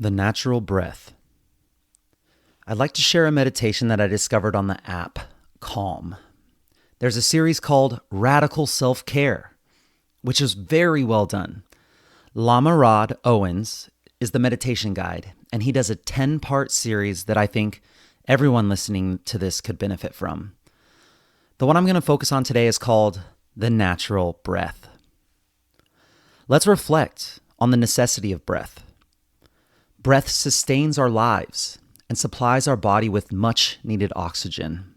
The natural breath. I'd like to share a meditation that I discovered on the app Calm. There's a series called Radical Self-Care, which is very well done. Lama Rod Owens is the meditation guide, and he does a 10-part series that I think everyone listening to this could benefit from. The one I'm going to focus on today is called The Natural Breath. Let's reflect on the necessity of breath. Breath sustains our lives and supplies our body with much needed oxygen.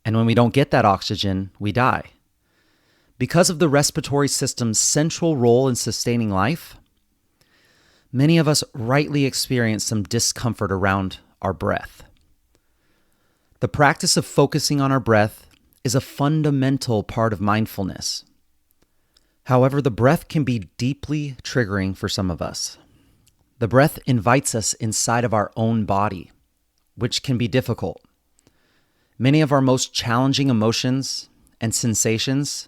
And when we don't get that oxygen, we die. Because of the respiratory system's central role in sustaining life, many of us rightly experience some discomfort around our breath. The practice of focusing on our breath is a fundamental part of mindfulness. However, the breath can be deeply triggering for some of us. The breath invites us inside of our own body, which can be difficult. Many of our most challenging emotions and sensations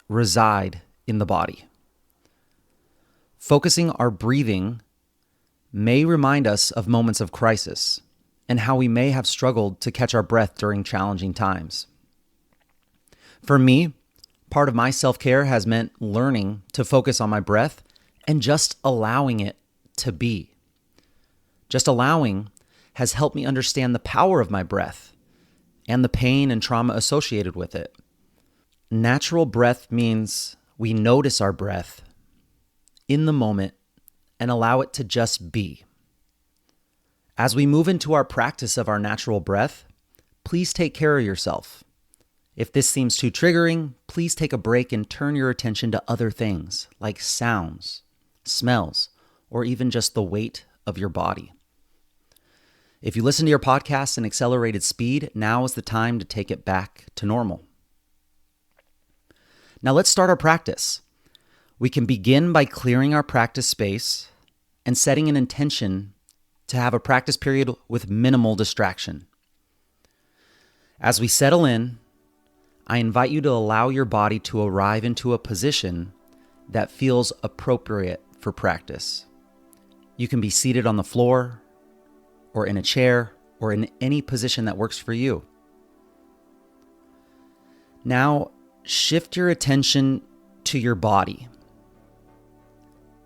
reside in the body. Focusing our breathing may remind us of moments of crisis and how we may have struggled to catch our breath during challenging times. For me, part of my self-care has meant learning to focus on my breath and just allowing it to be. Just allowing has helped me understand the power of my breath and the pain and trauma associated with it. Natural breath means we notice our breath in the moment and allow it to just be. As we move into our practice of our natural breath, please take care of yourself. If this seems too triggering, please take a break and turn your attention to other things like sounds, smells, or even just the weight of your body. If you listen to your podcast in accelerated speed, now is the time to take it back to normal. Now let's start our practice. We can begin by clearing our practice space and setting an intention to have a practice period with minimal distraction. As we settle in, I invite you to allow your body to arrive into a position that feels appropriate for practice. You can be seated on the floor, or in a chair, or in any position that works for you. Now, shift your attention to your body.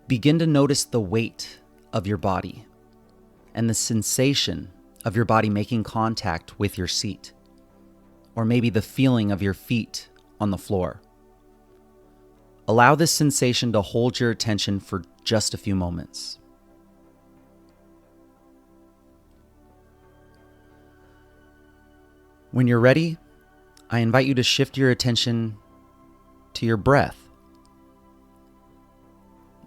Begin to notice the weight of your body and the sensation of your body making contact with your seat, or maybe the feeling of your feet on the floor. Allow this sensation to hold your attention for just a few moments. When you're ready, I invite you to shift your attention to your breath.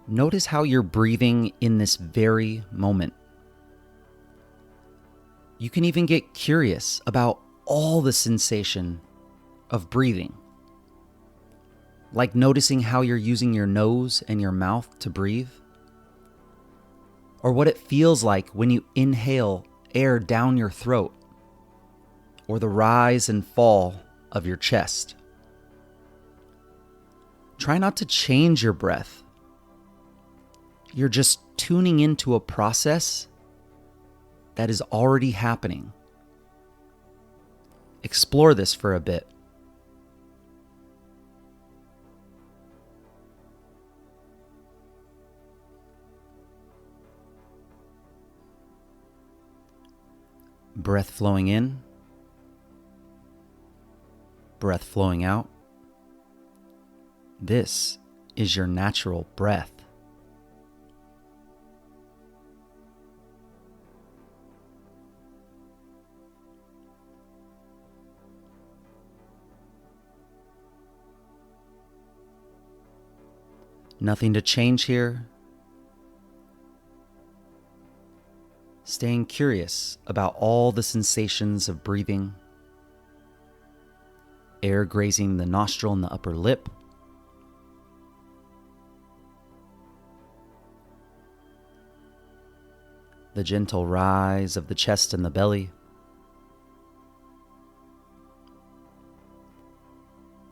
Notice how you're breathing in this very moment. You can even get curious about all the sensation of breathing, like noticing how you're using your nose and your mouth to breathe, or what it feels like when you inhale air down your throat, or the rise and fall of your chest. Try not to change your breath. You're just tuning into a process that is already happening. Explore this for a bit. Breath flowing in, breath flowing out. This is your natural breath. Nothing to change here. Staying curious about all the sensations of breathing. Air grazing the nostril and the upper lip. The gentle rise of the chest and the belly.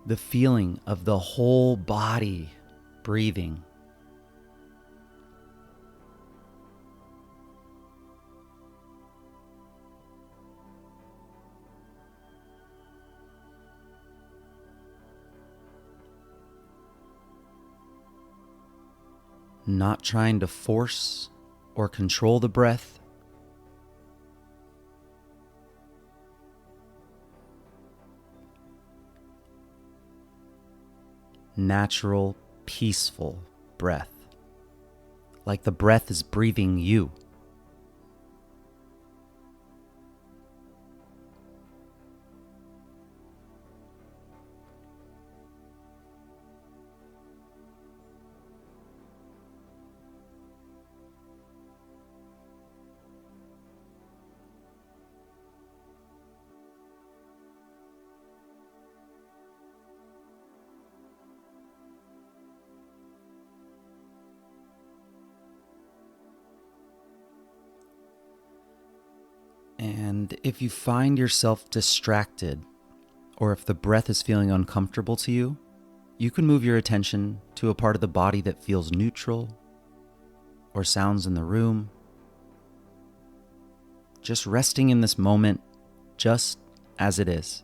The feeling of the whole body breathing. not trying to force or control the breath. Natural, peaceful breath, like the breath is breathing you. And if you find yourself distracted, or if the breath is feeling uncomfortable to you, you can move your attention to a part of the body that feels neutral, or sounds in the room. Just resting in this moment, just as it is.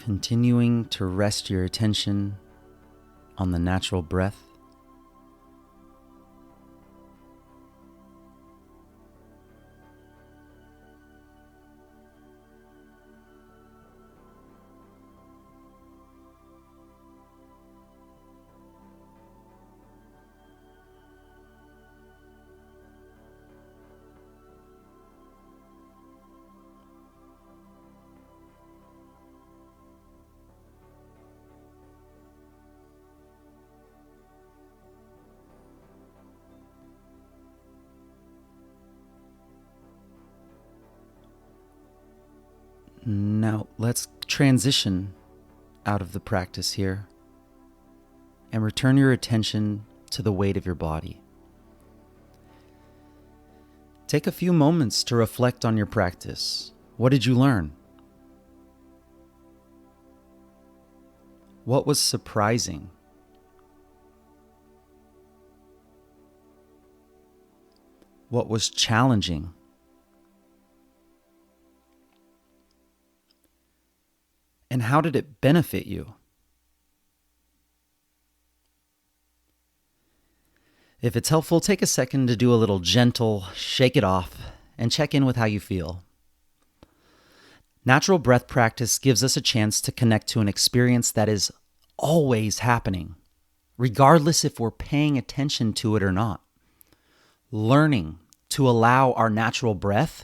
Continuing to rest your attention on the natural breath. Now let's transition out of the practice here and return your attention to the weight of your body. Take a few moments to reflect on your practice. What did you learn? What was surprising? What was challenging? And how did it benefit you? If it's helpful, take a second to do a little gentle shake it off and check in with how you feel. Natural breath practice gives us a chance to connect to an experience that is always happening, regardless if we're paying attention to it or not. Learning to allow our natural breath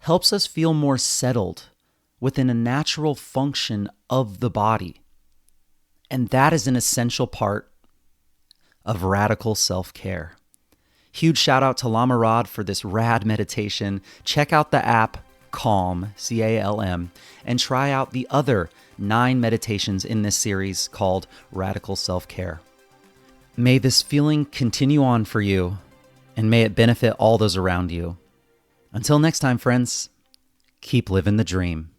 helps us feel more settled within a natural function of the body. And that is an essential part of radical self-care. Huge shout out to Lama Rod for this rad meditation. Check out the app Calm, C-A-L-M, and try out the other 9 meditations in this series called Radical Self-Care. May this feeling continue on for you, and may it benefit all those around you. Until next time, friends, keep living the dream.